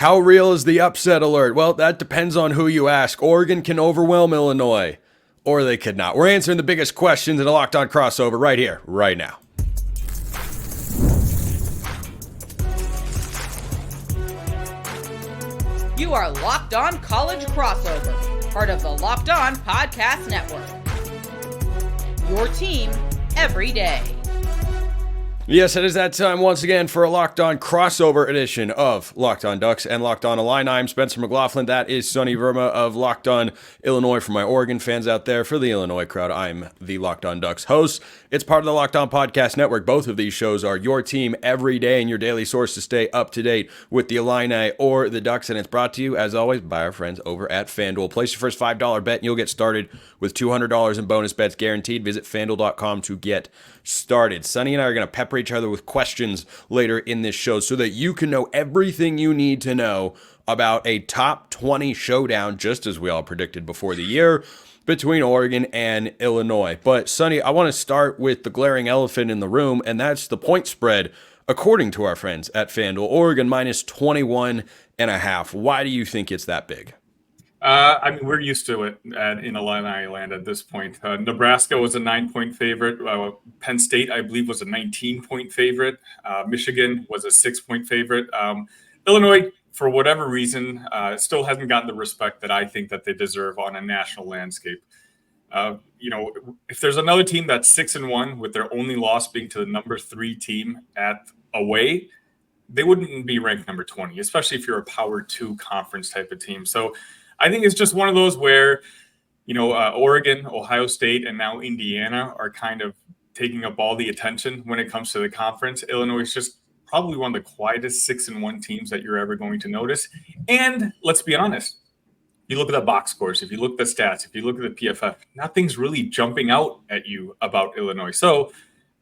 How real is the upset alert? Well, that depends on who you ask. Oregon can overwhelm Illinois, or they could not. We're answering the biggest questions in a Locked On crossover right here, right now. You are Locked On College Crossover, part of the Locked On Podcast Network. Your team every day. Yes, it is that time once again for a Locked On crossover edition of Locked On Ducks and Locked On Illini. I'm Spencer McLaughlin. That is Sonny Verma of Locked On Illinois. For my Oregon fans out there, for the Illinois crowd, I'm the Locked On Ducks host. It's part of the Locked On Podcast Network. Both of these shows are your team every day and your daily source to stay up to date with the Illini or the Ducks. And it's brought to you, as always, by our friends over at FanDuel. Place your first $5 bet and you'll get started with $200 in bonus bets guaranteed. Visit FanDuel.com to get started. Sonny and I are going to pepper each other with questions later in this show so that you can know everything you need to know about a top 20 showdown, just as we all predicted before the year, between Oregon and Illinois. But Sonny, I want to start with the glaring elephant in the room, and that's the point spread according to our friends at FanDuel. Oregon minus 21.5. Why do you think it's that big? We're used to it in Illini land at this point. Nebraska was a 9-point favorite. Penn State, I believe, was a 19-point favorite. Michigan was a 6-point favorite. Illinois, for whatever reason, still hasn't gotten the respect that I think that they deserve on a national landscape. If there's another team that's 6-1 with their only loss being to the number 3 team at away, they wouldn't be ranked number 20, especially if you're a Power 2 conference type of team. So I think it's just one of those where, Oregon, Ohio State, and now Indiana are kind of taking up all the attention when it comes to the conference. Illinois is just probably one of the quietest 6-1 teams that you're ever going to notice. And let's be honest, you look at the box scores, if you look at the stats, if you look at the PFF, nothing's really jumping out at you about Illinois. So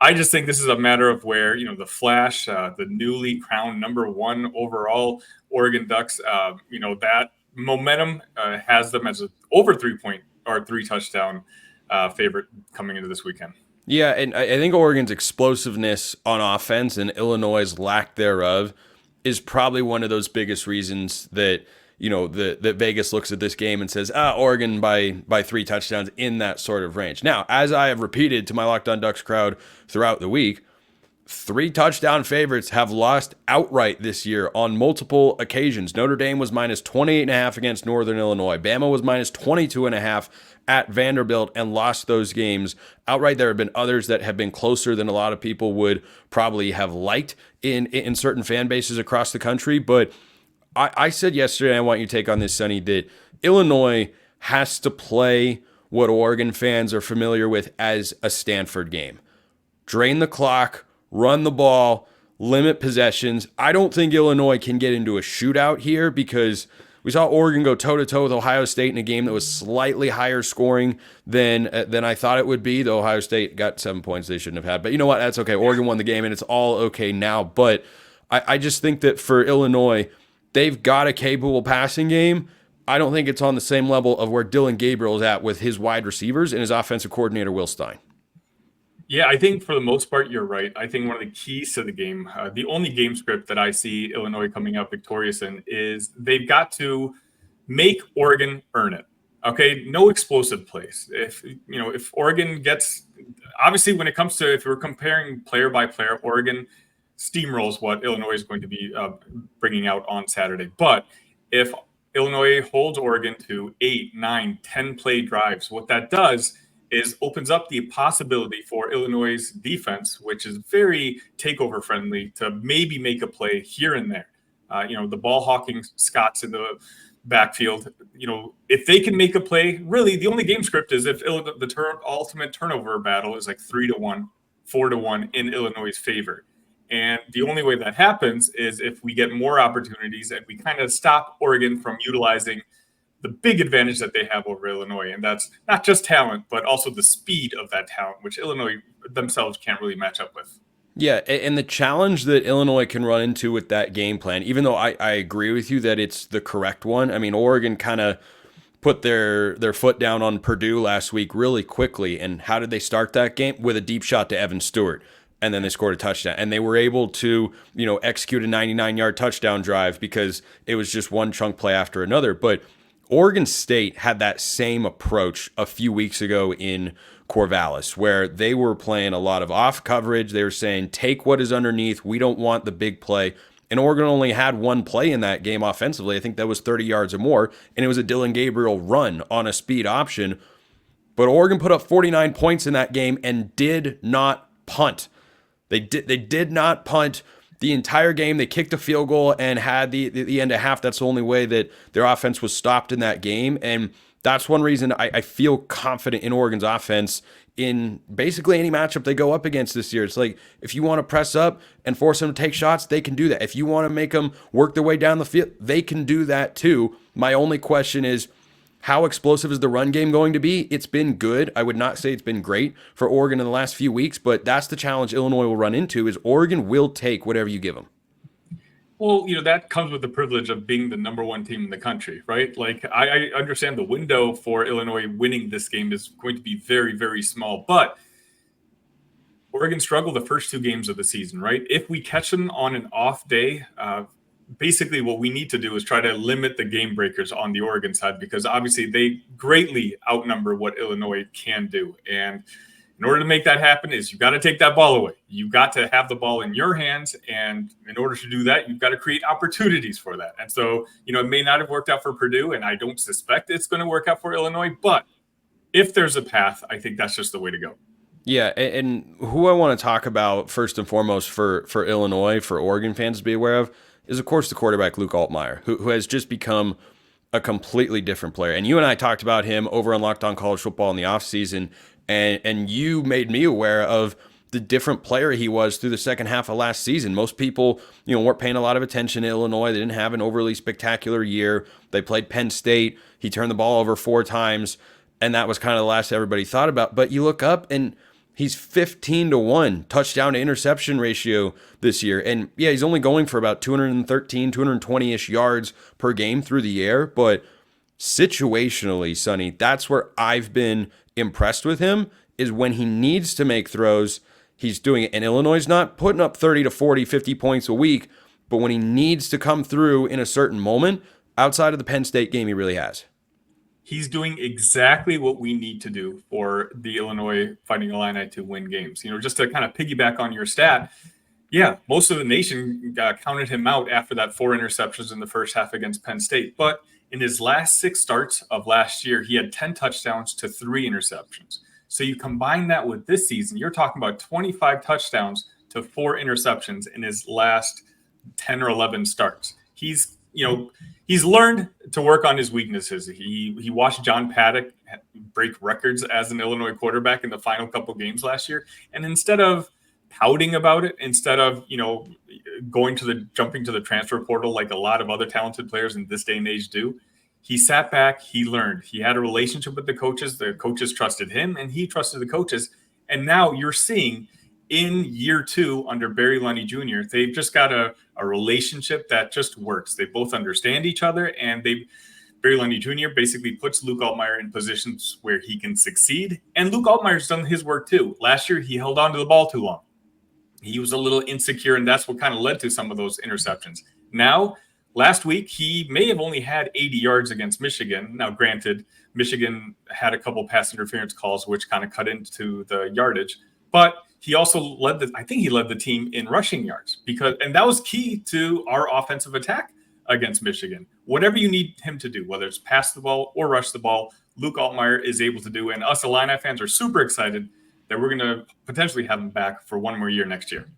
I just think this is a matter of where, the Flash, the newly crowned number 1 overall Oregon Ducks, that momentum has them as an over 3 touchdown favorite coming into this weekend. Yeah, and I think Oregon's explosiveness on offense and Illinois' lack thereof is probably one of those biggest reasons that that Vegas looks at this game and says, Oregon by 3 touchdowns in that sort of range. Now, as I have repeated to my Locked On Ducks crowd throughout the week, 3 touchdown favorites have lost outright this year on multiple occasions. Notre Dame was minus 28.5 against Northern Illinois. Bama was minus 22.5 at Vanderbilt and lost those games outright. There have been others that have been closer than a lot of people would probably have liked in certain fan bases across the country. But I said yesterday, I want you to take on this, Sonny, that Illinois has to play what Oregon fans are familiar with as a Stanford game. Drain the clock, run the ball, limit possessions. I don't think Illinois can get into a shootout here because we saw Oregon go toe-to-toe with Ohio State in a game that was slightly higher scoring than I thought it would be, though Ohio State got 7 points they shouldn't have had. But you know what? That's okay. Oregon won the game, and it's all okay now. But I just think that for Illinois, they've got a capable passing game. I don't think it's on the same level of where Dylan Gabriel is at with his wide receivers and his offensive coordinator, Will Stein. Yeah, I think for the most part, you're right. I think one of the keys to the game, the only game script that I see Illinois coming out victorious in is they've got to make Oregon earn it. Okay, no explosive plays. If Oregon gets, obviously when it comes to, if we're comparing player by player, Oregon steamrolls what Illinois is going to be bringing out on Saturday. But if Illinois holds Oregon to 8, 9, 10 play drives, what that does is opens up the possibility for Illinois' defense, which is very takeover friendly, to maybe make a play here and there. The ball hawking Scots in the backfield. If they can make a play, really the only game script is if the ultimate turnover battle is like 3-1, 4-1 in Illinois' favor. And the only way that happens is if we get more opportunities and we kind of stop Oregon from utilizing the big advantage that they have over Illinois. And that's not just talent, but also the speed of that talent, which Illinois themselves can't really match up with. Yeah, and the challenge that Illinois can run into with that game plan, even though I agree with you that it's the correct one. I mean, Oregon kind of put their foot down on Purdue last week really quickly. And how did they start that game? With a deep shot to Evan Stewart. and then they scored a touchdown. And they were able to, execute a 99-yard touchdown drive because it was just one chunk play after another. But Oregon State had that same approach a few weeks ago in Corvallis, where they were playing a lot of off coverage. They were saying, take what is underneath. We don't want the big play. And Oregon only had one play in that game offensively. I think that was 30 yards or more. And it was a Dylan Gabriel run on a speed option. But Oregon put up 49 points in that game and did not punt. They did not punt the entire game. They kicked a field goal and had the end of half. That's the only way that their offense was stopped in that game. And that's one reason I feel confident in Oregon's offense in basically any matchup they go up against this year. It's like, if you want to press up and force them to take shots, they can do that. If you want to make them work their way down the field, they can do that too. My only question is, how explosive is the run game going to be? It's been good. I would not say it's been great for Oregon in the last few weeks, but that's the challenge Illinois will run into, is Oregon will take whatever you give them. Well, that comes with the privilege of being the number one team in the country, right? Like, I understand the window for Illinois winning this game is going to be very, very small, but Oregon struggled the first two games of the season, right? If we catch them on an off day, basically what we need to do is try to limit the game breakers on the Oregon side, because obviously they greatly outnumber what Illinois can do. And in order to make that happen is you've got to take that ball away. You've got to have the ball in your hands. And in order to do that, you've got to create opportunities for that. And so, it may not have worked out for Purdue, and I don't suspect it's going to work out for Illinois. But if there's a path, I think that's just the way to go. Yeah, and who I want to talk about first and foremost for Illinois, for Oregon fans to be aware of, is, of course, the quarterback, Luke Altmyer, who has just become a completely different player. And you and I talked about him over on Locked On College Football in the offseason, and you made me aware of the different player he was through the second half of last season. Most people, weren't paying a lot of attention to Illinois. They didn't have an overly spectacular year. They played Penn State. He turned the ball over 4 times, and that was kind of the last everybody thought about. But you look up, and he's 15-1 touchdown to interception ratio this year. And yeah, he's only going for about 213, 220-ish yards per game through the air. But situationally, Sonny, that's where I've been impressed with him, is when he needs to make throws, he's doing it. And Illinois is not putting up 30 to 40, 50 points a week, but when he needs to come through in a certain moment, outside of the Penn State game, he really has. He's doing exactly what we need to do for the Illinois Fighting Illini to win games. Just to kind of piggyback on your stat, yeah, most of the nation counted him out after that 4 interceptions in the first half against Penn State. But in his last 6 starts of last year, he had 10 touchdowns to 3 interceptions. So you combine that with this season, you're talking about 25 touchdowns to 4 interceptions in his last 10 or 11 starts. He's learned to work on his weaknesses. He watched John Paddock break records as an Illinois quarterback in the final couple games last year. And instead of pouting about it, instead of, jumping to the transfer portal like a lot of other talented players in this day and age do, he sat back, he learned. He had a relationship with the coaches trusted him, and he trusted the coaches. And now you're seeing in year 2 under Barry Lunny Jr., they've just got a relationship that just works. They both understand each other, and Barry Lunny Jr. basically puts Luke Altmyer in positions where he can succeed. And Luke Altmyer's done his work too. Last year, he held on to the ball too long. He was a little insecure, and that's what kind of led to some of those interceptions. Now, last week, he may have only had 80 yards against Michigan. Now, granted, Michigan had a couple pass interference calls, which kind of cut into the yardage. But he also led the team in rushing yards, and that was key to our offensive attack against Michigan. Whatever you need him to do, whether it's pass the ball or rush the ball, Luke Altmyer is able to do. And us Illini fans are super excited that we're going to potentially have him back for one more year next year.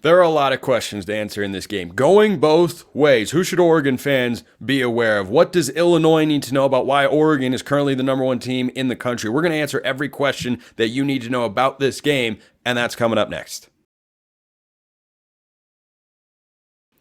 There are a lot of questions to answer in this game, going both ways. Who should Oregon fans be aware of? What does Illinois need to know about why Oregon is currently the number 1 team in the country? We're going to answer every question that you need to know about this game, and that's coming up next.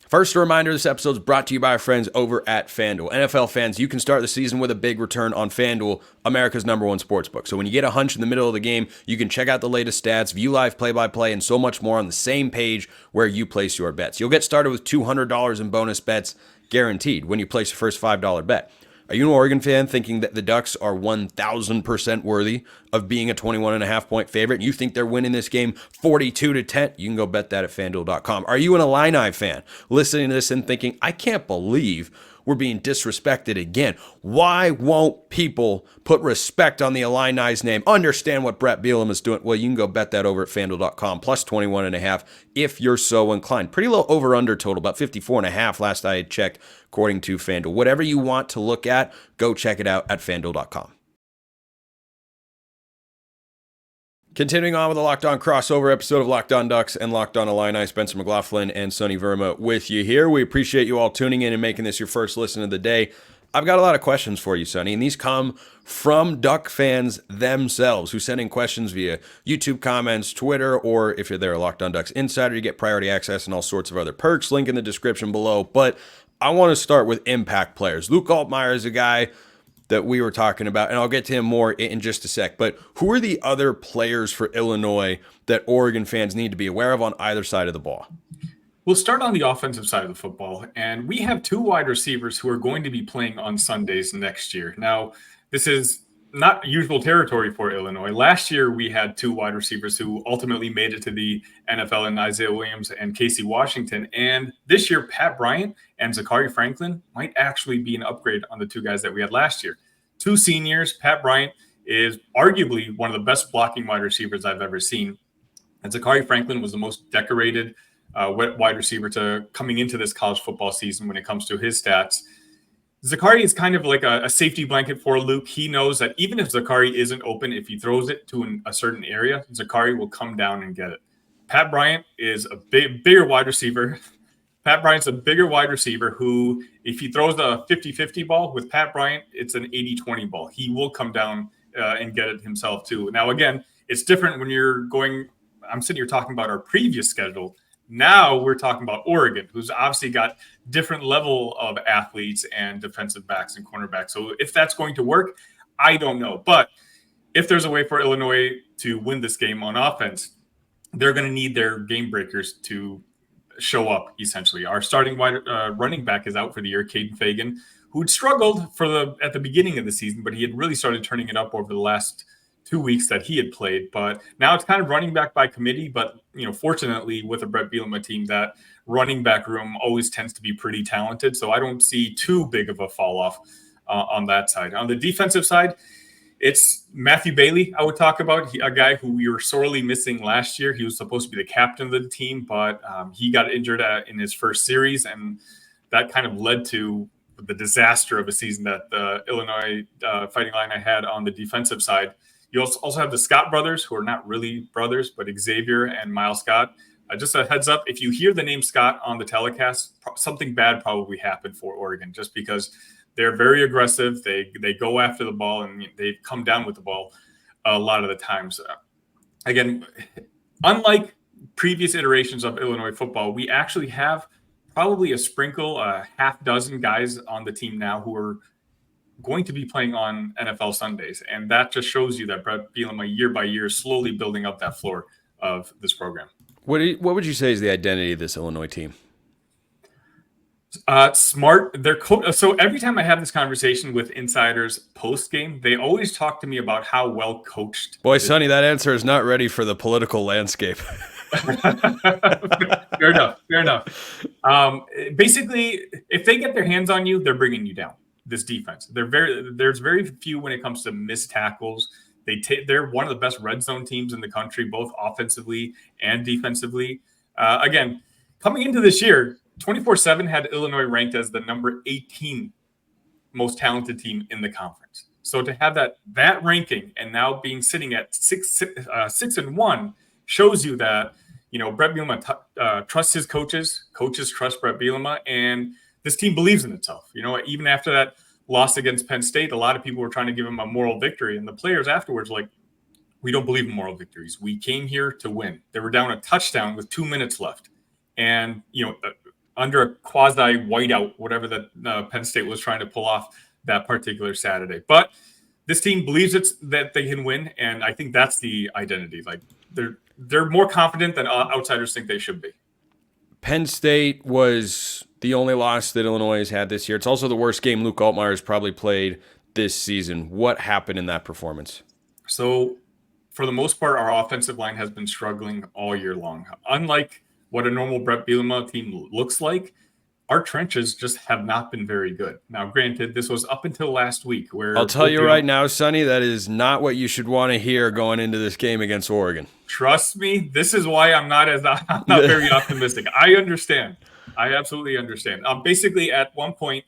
First, a reminder, this episode is brought to you by our friends over at FanDuel. NFL fans, you can start the season with a big return on FanDuel, America's #1 sportsbook. So when you get a hunch in the middle of the game, you can check out the latest stats, view live play-by-play, and so much more on the same page where you place your bets. You'll get started with $200 in bonus bets guaranteed when you place your first $5 bet. Are you an Oregon fan thinking that the Ducks are 1,000% worthy of being a 21.5 point favorite? You think they're winning this game 42-10? You can go bet that at FanDuel.com. Are you an Illini fan listening to this and thinking, I can't believe we're being disrespected again? Why won't people put respect on the Illini's name? Understand what Brett Bielema is doing? Well, you can go bet that over at FanDuel.com, plus 21.5 if you're so inclined. Pretty low over-under total, about 54.5 last I had checked, according to FanDuel. Whatever you want to look at, go check it out at FanDuel.com. Continuing on with the Locked On crossover episode of Locked On Ducks and Locked On Illini, Spencer McLaughlin and Sonny Verma with you here. We appreciate you all tuning in and making this your first listen of the day. I've got a lot of questions for you, Sonny, and these come from Duck fans themselves who send in questions via YouTube comments, Twitter, or if you're there, a Locked On Ducks Insider, you get priority access and all sorts of other perks. Link in the description below. But I want to start with impact players. Luke Altmyer is a guy that we were talking about, and I'll get to him more in just a sec. But who are the other players for Illinois that Oregon fans need to be aware of on either side of the ball? We'll start on the offensive side of the football, and we have two wide receivers who are going to be playing on Sundays next year. Now, this is not usual territory for Illinois. Last year, we had two wide receivers who ultimately made it to the NFL, in Isaiah Williams and Casey Washington. And this year, Pat Bryant and Zakhari Franklin might actually be an upgrade on the two guys that we had last year. Two seniors. Pat Bryant is arguably one of the best blocking wide receivers I've ever seen. And Zakhari Franklin was the most decorated wide receiver to coming into this college football season when it comes to his stats. Zakhari is kind of like a safety blanket for Luke. He knows that even if Zakhari isn't open, if he throws it to a certain area, Zakhari will come down and get it. Pat Bryant is a bigger wide receiver. Pat Bryant's a bigger wide receiver who, if he throws a 50-50 ball with Pat Bryant, it's an 80-20 ball. He will come down and get it himself too. Now, again, it's different when you're going – I'm sitting here talking about our previous schedule. Now we're talking about Oregon, who's obviously got different level of athletes and defensive backs and cornerbacks. So if that's going to work, I don't know. But if there's a way for Illinois to win this game on offense, they're going to need their game breakers to show up, essentially. Our starting running back is out for the year, Caden Fagan, who'd struggled at the beginning of the season, but he had really started turning it up over the last 2 weeks that he had played. But now it's kind of running back by committee. But, fortunately, with a Brett Bielema team, that running back room always tends to be pretty talented. So I don't see too big of a fall off on that side. On the defensive side, it's Matthew Bailey I would talk about, a guy who we were sorely missing last year. He was supposed to be the captain of the team, but he got injured in his first series, and that kind of led to the disaster of a season that the Illinois Fighting Illini had on the defensive side. You also have the Scott brothers, who are not really brothers, but Xavier and Miles Scott. Just a heads up, if you hear the name Scott on the telecast, something bad probably happened for Oregon, just because they're very aggressive. They go after the ball, and they come down with the ball a lot of the times. Again, unlike previous iterations of Illinois football, we actually have probably a half dozen guys on the team now who are going to be playing on NFL Sundays. And that just shows you that Brett Bielema, year by year, is slowly building up that floor of this program. What would you say is the identity of this Illinois team? Smart. So every time I have this conversation with insiders post-game, they always talk to me about how well coached. Boy, Sonny, that answer is not ready for the political landscape. Fair enough. Basically, if they get their hands on you, they're bringing you down. This defense, there's very few when it comes to missed tackles. They're one of the best red zone teams in the country, both offensively and defensively. Again, coming into this year, 24/7 had Illinois ranked as the number 18 most talented team in the conference. So to have that ranking and now sitting at 6-1 shows you that Brett Bielema trusts his coaches. Coaches trust Brett Bielema, and this team believes in itself. Even after that loss against Penn State, a lot of people were trying to give him a moral victory. And the players afterwards were like, we don't believe in moral victories. We came here to win. They were down a touchdown with 2 minutes left. And, under a quasi whiteout, whatever that Penn State was trying to pull off that particular Saturday. But this team believes that they can win. And I think that's the identity. Like they're more confident than outsiders think they should be. Penn State was the only loss that Illinois has had this year. It's also the worst game Luke Altmyer has probably played this season. What happened in that performance? So, for the most part, our offensive line has been struggling all year long. Unlike what a normal Brett Bielema team looks like, our trenches just have not been very good. Now, granted, this was up until last week where I'll tell you right now, Sonny, that is not what you should want to hear going into this game against Oregon. Trust me, this is why I'm not very optimistic. I understand. I absolutely understand. Basically, at one point,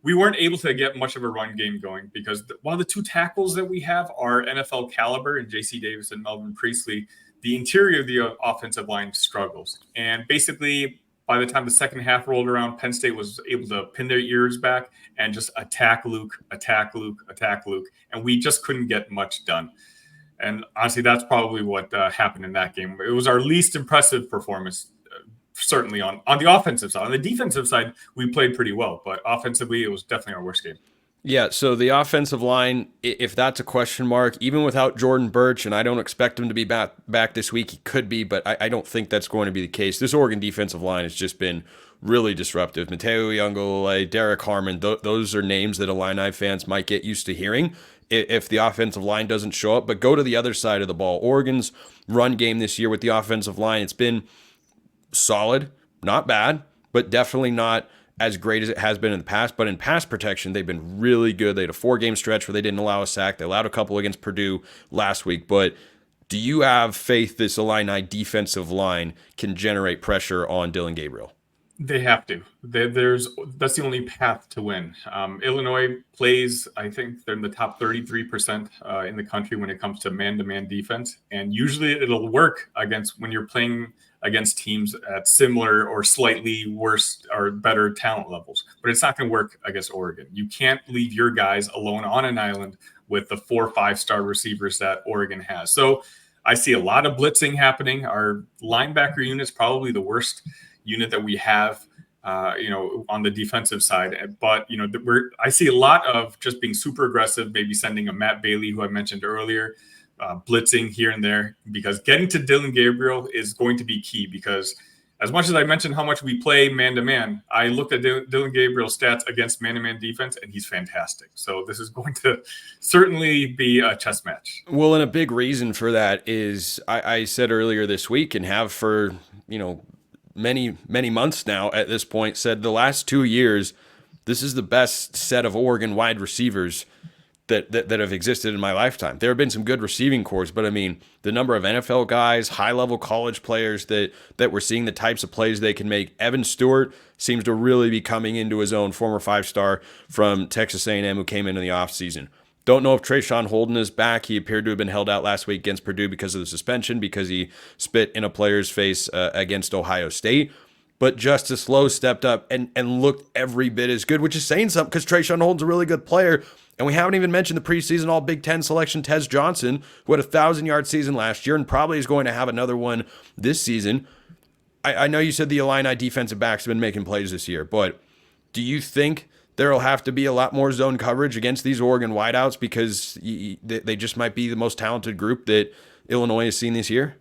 we weren't able to get much of a run game going because one of the two tackles that we have are NFL caliber, and J.C. Davis and Melvin Priestley. The interior of the offensive line struggles. And basically, by the time the second half rolled around, Penn State was able to pin their ears back and just attack Luke. And we just couldn't get much done. And honestly, that's probably what happened in that game. It was our least impressive performance, certainly on the offensive side. On the defensive side, we played pretty well. But offensively, it was definitely our worst game. Yeah, so the offensive line, if that's a question mark, even without Jordan Birch, and I don't expect him to be back this week, he could be, but I don't think that's going to be the case. This Oregon defensive line has just been really disruptive. Mateo Youngolele, Derek Harmon, those are names that Illini fans might get used to hearing if the offensive line doesn't show up. But go to the other side of the ball. Oregon's run game this year with the offensive line, it's been solid, not bad, but definitely not as great as it has been in the past. But in pass protection, they've been really good. They had a 4-game stretch where they didn't allow a sack. They allowed a couple against Purdue last week. But do you have faith this Illini defensive line can generate pressure on Dylan Gabriel? They have to. That's the only path to win. Illinois plays, I think they're in the top 33% in the country when it comes to man-to-man defense. And usually it'll work when you're playing against teams at similar or slightly worse or better talent levels. But it's not going to work against Oregon. You can't leave your guys alone on an island with the 4 or 5-star receivers that Oregon has. So I see a lot of blitzing happening. Our linebacker unit is probably the worst unit that we have, on the defensive side. But, I see a lot of just being super aggressive, maybe sending a Matt Bailey, who I mentioned earlier, blitzing here and there, because getting to Dylan Gabriel is going to be key. Because as much as I mentioned how much we play man-to-man, I looked at Dylan Gabriel's stats against man-to-man defense, and he's fantastic. So this is going to certainly be a chess match. Well, and a big reason for that is I said earlier this week, and have for, many months now at this point, said the last 2 years, this is the best set of Oregon wide receivers that have existed in my lifetime. There have been some good receiving corps, but I mean, the number of NFL guys, high-level college players that we're seeing, the types of plays they can make. Evan Stewart seems to really be coming into his own, former 5-star from Texas A&M who came in the offseason. Don't know if Trayshawn Holden is back. He appeared to have been held out last week against Purdue because of the suspension, because he spit in a player's face against Ohio State. But Justice Lowe stepped up and looked every bit as good, which is saying something because Trayshawn Holden's a really good player. And we haven't even mentioned the preseason All Big Ten selection, Tez Johnson, who had a 1,000-yard season last year and probably is going to have another one this season. I know you said the Illini defensive backs have been making plays this year, but do you think there will have to be a lot more zone coverage against these Oregon wideouts because they just might be the most talented group that Illinois has seen this year?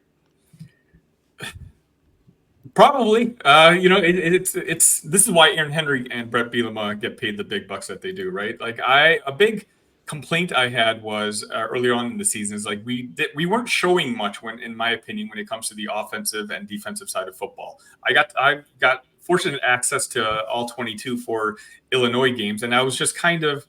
Probably. This is why Aaron Henry and Brett Bielema get paid the big bucks that they do, right? Like a big complaint I had was earlier on in the season is like we weren't showing much in my opinion, when it comes to the offensive and defensive side of football. I got fortunate access to all 22 for Illinois games, and I was just kind of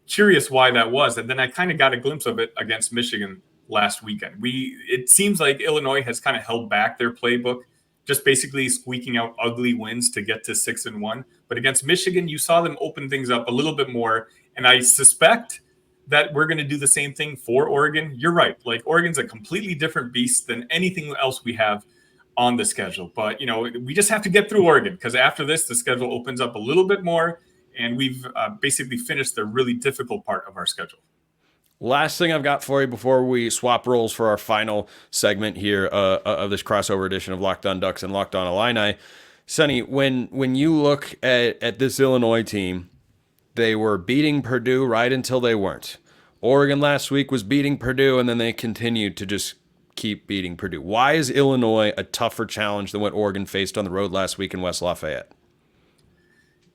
curious why that was. And then I kind of got a glimpse of it against Michigan last weekend. It seems like Illinois has kind of held back their playbook, just basically squeaking out ugly wins to get to 6-1. But against Michigan, you saw them open things up a little bit more. And I suspect that we're going to do the same thing for Oregon. You're right. Like, Oregon's a completely different beast than anything else we have on the schedule. But, we just have to get through Oregon, because after this, the schedule opens up a little bit more. And we've basically finished the really difficult part of our schedule. Last thing I've got for you before we swap roles for our final segment here of this crossover edition of Locked On Ducks and Locked On Illini. Sonny, when you look at this Illinois team, they were beating Purdue right until they weren't. Oregon last week was beating Purdue, and then they continued to just keep beating Purdue. Why is Illinois a tougher challenge than what Oregon faced on the road last week in West Lafayette?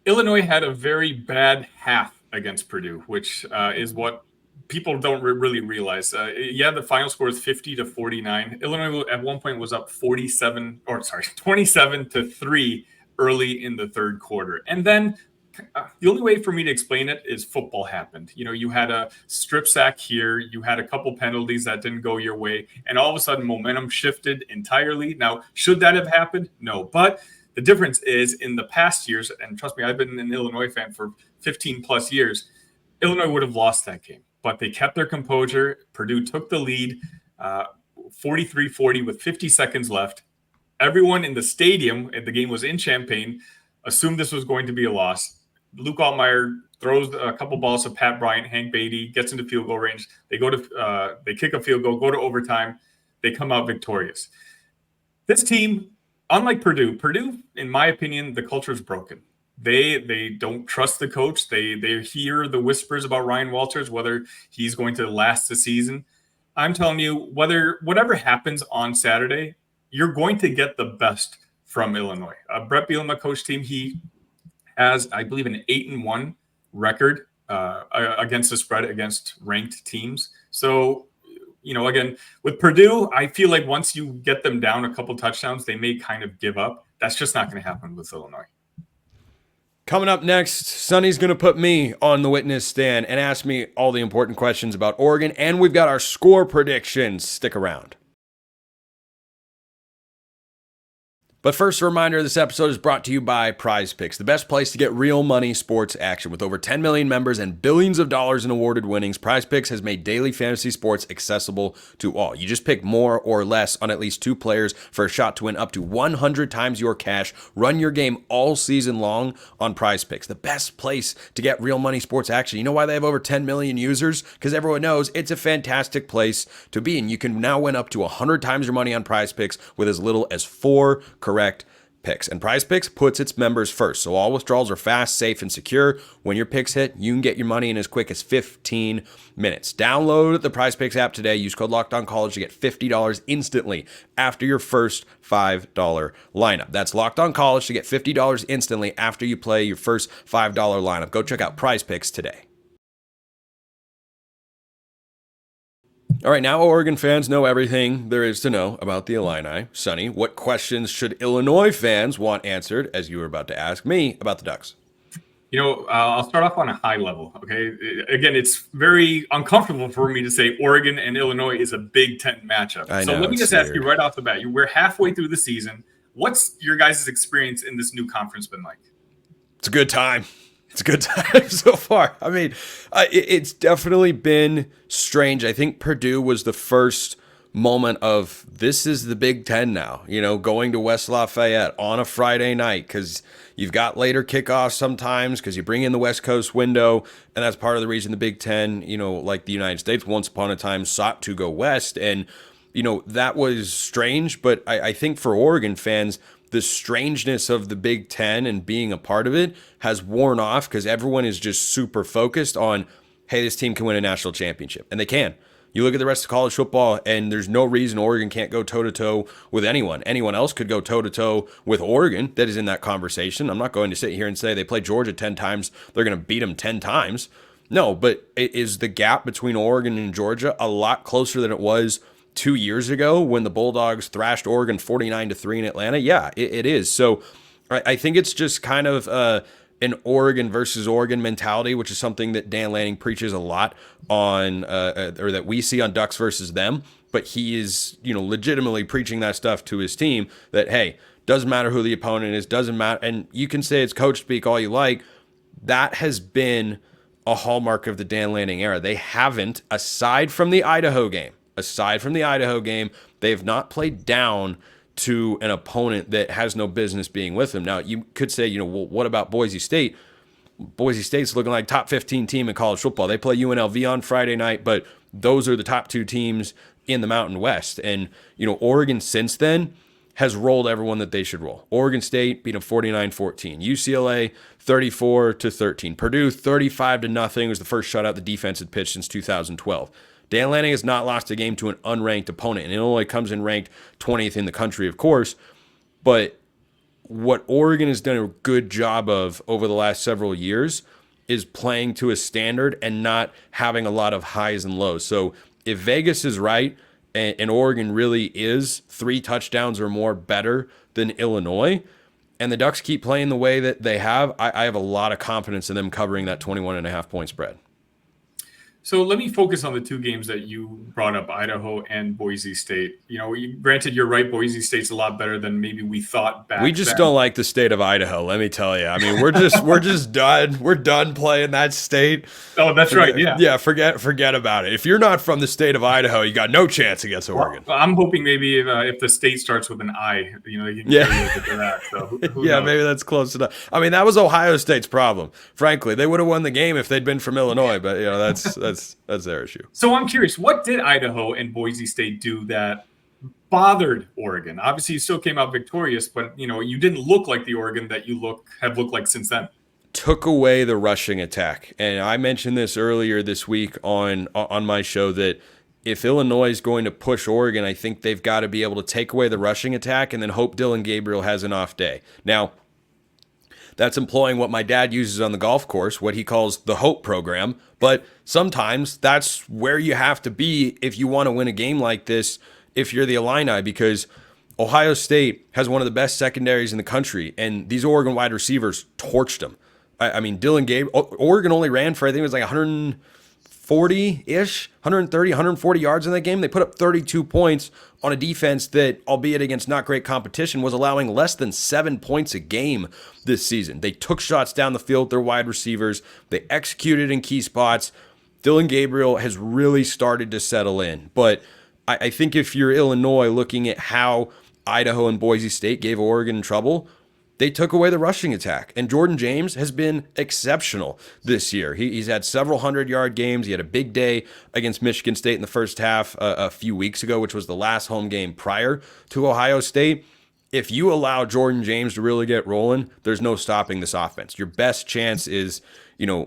Illinois had a very bad half against Purdue, which is what people don't really realize. The final score is 50-49. Illinois at one point was up 27-3 early in the third quarter. And then the only way for me to explain it is football happened. You had a strip sack here, you had a couple penalties that didn't go your way, and all of a sudden momentum shifted entirely. Now, should that have happened? No. But the difference is in the past years, and trust me, I've been an Illinois fan for 15 plus years, Illinois would have lost that game. But they kept their composure. Purdue took the lead 43-40 with 50 seconds left. Everyone in the stadium, and the game was in Champaign, assumed this was going to be a loss. Luke Altmyer throws a couple balls to Pat Bryant, Hank Beatty, gets into field goal range. They kick a field goal, go to overtime. They come out victorious. This team, unlike Purdue, in my opinion, the culture is broken. They don't trust the coach. They hear the whispers about Ryan Walters, whether he's going to last the season. I'm telling you, whatever happens on Saturday, you're going to get the best from Illinois. Brett Bielema coach team, he has, I believe, an 8-1 record against the spread against ranked teams. So, again, with Purdue, I feel like once you get them down a couple touchdowns, they may kind of give up. That's just not going to happen with Illinois. Coming up next, Sonny's going to put me on the witness stand and ask me all the important questions about Oregon, and we've got our score predictions. Stick around. But first, a reminder, this episode is brought to you by Prize Picks, the best place to get real money sports action. With over 10 million members and billions of dollars in awarded winnings, Prize Picks has made daily fantasy sports accessible to all. You just pick more or less on at least 2 players for a shot to win up to 100 times your cash. Run your game all season long on Prize Picks, the best place to get real money sports action. You know why they have over 10 million users? Because everyone knows it's a fantastic place to be, and you can now win up to 100 times your money on Prize Picks with as little as 4 correct picks. And Prize Picks puts its members first, so all withdrawals are fast, safe, and secure. When your picks hit, you can get your money in as quick as 15 minutes. Download the Prize Picks app today. Use code LOCKEDONCollege to get $50 instantly after your first $5 lineup. That's LOCKEDONCollege to get $50 instantly after you play your first $5 lineup. Go check out Prize Picks today. All right, now Oregon fans know everything there is to know about the Illini. Sonny, what questions should Illinois fans want answered, as you were about to ask me, about the Ducks? I'll start off on a high level, okay? Again, it's very uncomfortable for me to say Oregon and Illinois is a Big Ten matchup. So let me just ask you right off the bat. We're halfway through the season. What's your guys' experience in this new conference been like? It's a good time. It's a good time so far. I mean, it's definitely been strange. I think Purdue was the first moment of this is the Big Ten now, going to West Lafayette on a Friday night because you've got later kickoffs sometimes because you bring in the West Coast window. And that's part of the reason the Big Ten, like the United States once upon a time sought to go west. And, that was strange. But I think for Oregon fans, the strangeness of the Big Ten and being a part of it has worn off because everyone is just super focused on, hey, this team can win a national championship. And they can. You look at the rest of college football, and there's no reason Oregon can't go toe-to-toe with anyone. Anyone else could go toe-to-toe with Oregon that is in that conversation. I'm not going to sit here and say they play Georgia 10 times, they're going to beat them 10 times. No, but is the gap between Oregon and Georgia a lot closer than it was 2 years ago when the Bulldogs thrashed Oregon 49-3 in Atlanta? Yeah, it is. So I think it's just kind of an Oregon versus Oregon mentality, which is something that Dan Lanning preaches a lot on, or that we see on Ducks versus them. But he is, legitimately preaching that stuff to his team that, hey, doesn't matter who the opponent is, doesn't matter. And you can say it's coach speak all you like. That has been a hallmark of the Dan Lanning era. They haven't, aside from the Idaho game, they have not played down to an opponent that has no business being with them. Now, you could say, well, what about Boise State? Boise State's looking like top 15 team in college football. They play UNLV on Friday night, but those are the top 2 teams in the Mountain West. And, Oregon since then has rolled everyone that they should roll. Oregon State beat them 49-14. UCLA 34-13. Purdue 35-0 was the first shutout the defense had pitched since 2012. Dan Lanning has not lost a game to an unranked opponent, and Illinois comes in ranked 20th in the country, of course. But what Oregon has done a good job of over the last several years is playing to a standard and not having a lot of highs and lows. So if Vegas is right and Oregon really is 3 touchdowns or more better than Illinois, and the Ducks keep playing the way that they have, I have a lot of confidence in them covering that 21.5 point spread. So let me focus on the 2 games that you brought up, Idaho and Boise State. Granted, you're right, Boise State's a lot better than maybe we thought back then. We just don't like the state of Idaho, let me tell you. I mean, we're just done. We're done playing that state. Oh, that's right, yeah. Yeah, forget about it. If you're not from the state of Idaho, you got no chance against Oregon. Well, I'm hoping maybe if the state starts with an I, they can get a little bit of that. So who knows? Maybe that's close enough. I mean, that was Ohio State's problem. Frankly, they would have won the game if they'd been from Illinois, but that's their issue. So I'm curious, what did Idaho and Boise State do that bothered Oregon? Obviously, you still came out victorious, but you didn't look like the Oregon that you have looked like since then. Took away the rushing attack, and I mentioned this earlier this week on my show that if Illinois is going to push Oregon, I think they've got to be able to take away the rushing attack and then hope Dylan Gabriel has an off day. Now, that's employing what my dad uses on the golf course, what he calls the HOPE program. But sometimes that's where you have to be if you want to win a game like this, if you're the Illini, because Ohio State has one of the best secondaries in the country, and these Oregon wide receivers torched them. I mean, Dylan Gabriel, Oregon only ran for, I think it was like 140-ish, 130, 140 yards in that game. They put up 32 points on a defense that, albeit against not great competition, was allowing less than 7 points a game this season. They took shots down the field, their wide receivers. They executed in key spots. Dylan Gabriel has really started to settle in. But I think if you're Illinois looking at how Idaho and Boise State gave Oregon trouble, they took away the rushing attack. And Jordan James has been exceptional this year. He's had several 100-yard games. He had a big day against Michigan State in the first half a few weeks ago, which was the last home game prior to Ohio State. If you allow Jordan James to really get rolling, there's no stopping this offense. Your best chance is,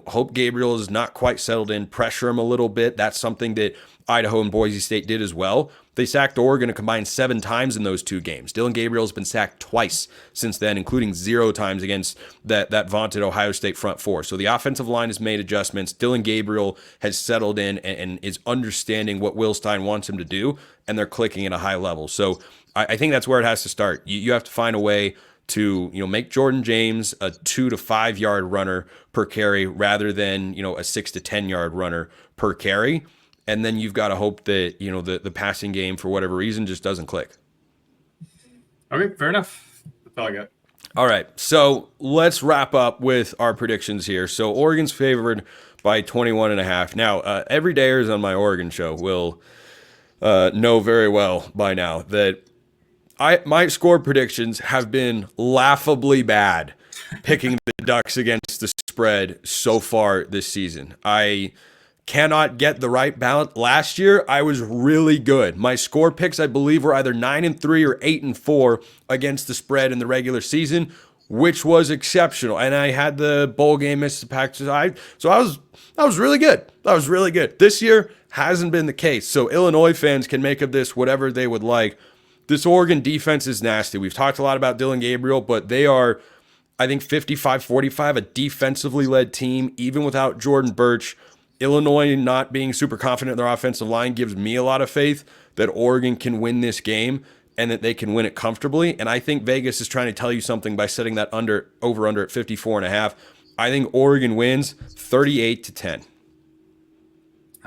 hope Gabriel is not quite settled in, pressure him a little bit. That's something that Idaho and Boise State did as well. They sacked Oregon a combined 7 times in those 2 games. Dylan Gabriel has been sacked twice since then, including 0 times against that vaunted Ohio State front 4. So the offensive line has made adjustments. Dylan Gabriel has settled in and is understanding what Will Stein wants him to do, and they're clicking at a high level. So I think that's where it has to start. You have to find a way to make Jordan James a 2 to 5 yard runner per carry rather than a 6 to 10 yard runner per carry. And then you've got to hope that, the passing game, for whatever reason, just doesn't click. Okay, fair enough. That's all I got. All right, so let's wrap up with our predictions here. So Oregon's favored by 21.5. Now, everydayers on my Oregon show will know very well by now that my score predictions have been laughably bad picking the Ducks against the spread so far this season. I cannot get the right balance. Last year, I was really good. My score picks, I believe, were either 9-3 or 8-4 against the spread in the regular season, which was exceptional. And I had the bowl game miss the Pac. So I was really good. I was really good. This year hasn't been the case. So Illinois fans can make of this whatever they would like. This Oregon defense is nasty. We've talked a lot about Dylan Gabriel, but they are, I think, 55-45, a defensively led team, even without Jordan Birch. Illinois not being super confident in their offensive line gives me a lot of faith that Oregon can win this game and that they can win it comfortably. And I think Vegas is trying to tell you something by setting that over-under at 54.5. I think Oregon wins 38-10.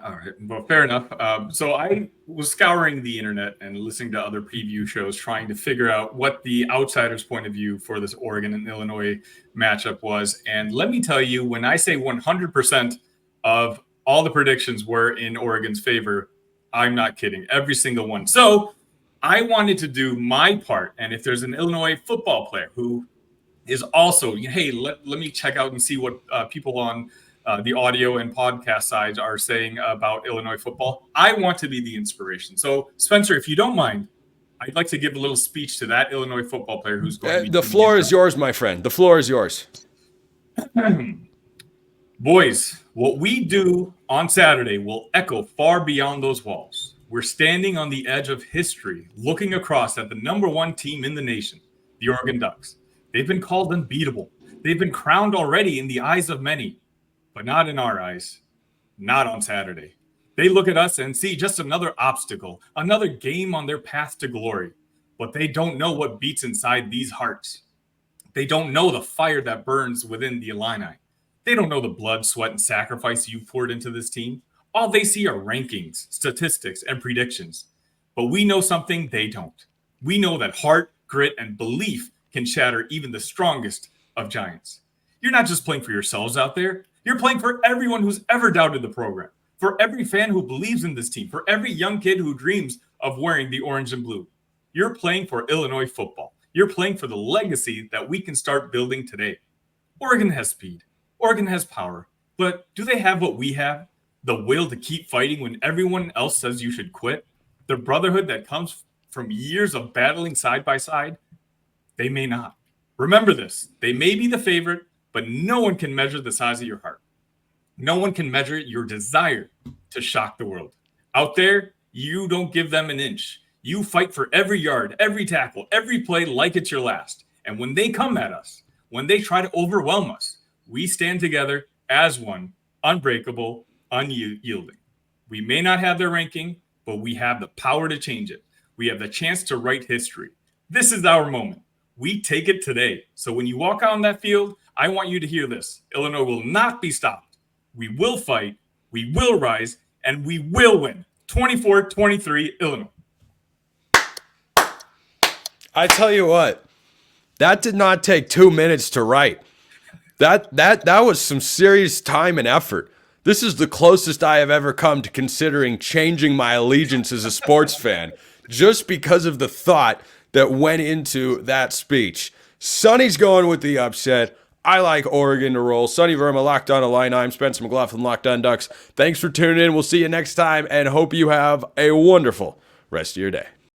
All right. Well, fair enough. So I was scouring the internet and listening to other preview shows, trying to figure out what the outsider's point of view for this Oregon and Illinois matchup was. And let me tell you, when I say 100% of all the predictions were in Oregon's favor, I'm not kidding. Every single one. So I wanted to do my part. And if there's an Illinois football player who is also, hey, let me check out and see what people on the audio and podcast sides are saying about Illinois football, I want to be the inspiration. So, Spencer, if you don't mind, I'd like to give a little speech to that Illinois football player who's going to be. The floor is yours, my friend. The floor is yours. Boys, what we do on Saturday will echo far beyond those walls. We're standing on the edge of history, looking across at the number 1 team in the nation, the Oregon Ducks. They've been called unbeatable. They've been crowned already in the eyes of many, but not in our eyes. Not on Saturday. They look at us and see just another obstacle, another game on their path to glory. But they don't know what beats inside these hearts. They don't know the fire that burns within the Illini. They don't know the blood, sweat, and sacrifice you poured into this team. All they see are rankings, statistics, and predictions. But we know something they don't. We know that heart, grit, and belief can shatter even the strongest of giants. You're not just playing for yourselves out there. You're playing for everyone who's ever doubted the program, for every fan who believes in this team, for every young kid who dreams of wearing the orange and blue. You're playing for Illinois football. You're playing for the legacy that we can start building today. Oregon has speed. Oregon has power. But do they have what we have? The will to keep fighting when everyone else says you should quit? The brotherhood that comes from years of battling side by side? They may not. Remember this. They may be the favorite, but no one can measure the size of your heart. No one can measure your desire to shock the world. Out there, you don't give them an inch. You fight for every yard, every tackle, every play like it's your last. And when they come at us, when they try to overwhelm us, we stand together as one, unbreakable, unyielding. We may not have their ranking, but we have the power to change it. We have the chance to write history. This is our moment. We take it today. So when you walk out on that field, I want you to hear this. Illinois will not be stopped. We will fight, we will rise, and we will win. 24-23 Illinois. I tell you what, that did not take 2 minutes to write. That was some serious time and effort. This is the closest I have ever come to considering changing my allegiance as a sports fan, just because of the thought that went into that speech. Sonny's going with the upset. I like Oregon to roll. Sonny Verma, Locked On Illini. I'm Spencer McLaughlin, Locked On Ducks. Thanks for tuning in. We'll see you next time, and hope you have a wonderful rest of your day.